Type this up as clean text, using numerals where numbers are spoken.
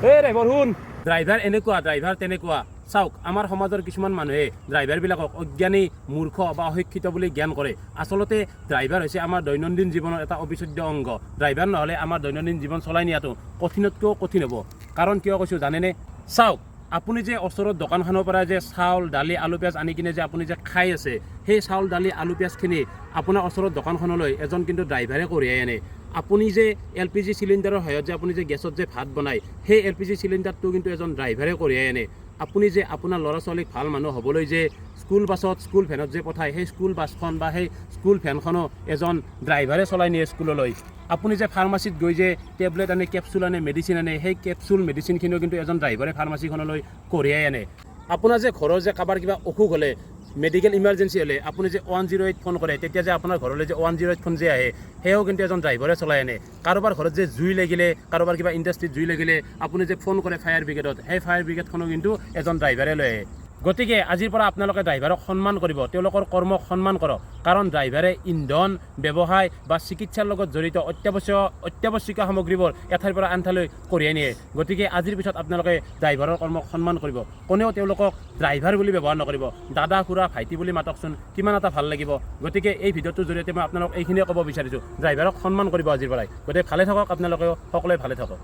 driver শুন driver এনেকুৱা driver তেনেকুৱা চাওক আমাৰ সমাজৰ কিছুমান মানুহে ড্ৰাইভাৰবিলাকক অজ্ঞানী মূৰ্খ বা অশিক্ষিত বুলি জ্ঞান কৰে আচলতে ড্ৰাইভাৰ হৈছে আমাৰ দৈনন্দিন জীৱনৰ এটা অবিচ্ছেদ্য অংগ ড্ৰাইভাৰ নহ'লে আমাৰ দৈনন্দিন জীৱন চলাই নিয়াটো কঠিনতকৈও কঠিন হ'ব কাৰণ কিয় কৈছোঁ জানেনে চাওক আপুনি যে ওচৰত দোকানখনৰ পৰা যে চাউল দালি আলু পিঁয়াজ আনি কিনে যে আপুনি যে খাই আছে সেই চাউল দালি আলু পিঁয়াজখিনি আপোনাৰ ওচৰত দোকানখনলৈ এজন কিন্তু ড্ৰাইভাৰে কঢ়িয়াই আনে আপুনি যে LPG চিলিণ্ডাৰৰ সহায়ত যে আপুনি যে গেছত যে ভাত বনায় সেই LPG চিলিণ্ডাৰটো কিন্তু এজন ড্ৰাইভাৰে কঢ়িয়াই আনে আপুনি যে আপোনাৰ ল'ৰা ছোৱালীক ভাল মানুহ হ'বলৈ যে স্কুল বাছত স্কুল ভেনত যে পঠায় সেই স্কুল বাছখন বা সেই স্কুল ভেনখনো এজন ড্ৰাইভাৰে চলাই নিয়ে স্কুললৈ আপুনি যে ফাৰ্মাচীত গৈ যে টেবলেট আনে কেপচুল আনে মেডিচিন আনে সেই কেপচুল মেডিচিনখিনিও কিন্তু এজন ড্ৰাইভাৰে ফাৰ্মাচীখনলৈ কঢ়িয়াই আনে আপোনাৰ যে ঘৰৰ যে কাৰোবাৰ কিবা অসুখ হ'লে মেডিকেল ইমাৰ্জেঞ্চি হ'লে আপুনি যে 108 ফোন কৰে তেতিয়া যে আপোনাৰ ঘৰলৈ যে 108 ফোন যে আহে সেয়াও কিন্তু এজন ড্ৰাইভাৰে চলাই আনে কাৰোবাৰ ঘৰত যে জুই লাগিলে কাৰোবাৰ কিবা ইণ্ডাষ্ট্ৰীত জুই লাগিলে আপুনি যে ফোন কৰে ফায়াৰ ব্ৰিগেডত সেই ফায়াৰ ব্ৰিগেডখনো কিন্তু এজন ড্ৰাইভাৰে লৈ আহে গতিকে আজিৰ পৰা আপোনালোকে ড্ৰাইভাৰক সন্মান কৰিব তেওঁলোকৰ কৰ্মক সন্মান কৰক কাৰণ ড্ৰাইভাৰে ইন্ধন ব্যৱসায় বা চিকিৎসাৰ লগত জড়িত অত্যাৱশ্যকীয় সামগ্ৰীবোৰ এঠাইৰ পৰা আন ঠাইলৈ কঢ়িয়াই নিয়ে গতিকে আজিৰ পিছত আপোনালোকে ড্ৰাইভাৰৰ কৰ্মক সন্মান কৰিব কোনেও তেওঁলোকক ড্ৰাইভাৰ বুলি ব্যৱহাৰ নকৰিব দাদা খুৰা ভাইটি বুলি মাতকচোন কিমান এটা ভাল লাগিব গতিকে এই ভিডিঅ'টোৰ জৰিয়তে মই আপোনালোক এইখিনিয়ে ক'ব বিচাৰিছোঁ ড্ৰাইভাৰক সন্মান কৰিব আজিৰ পৰাই গতিকে ভালে থাকক আপোনালোকেও সকলোৱে ভালে থাকক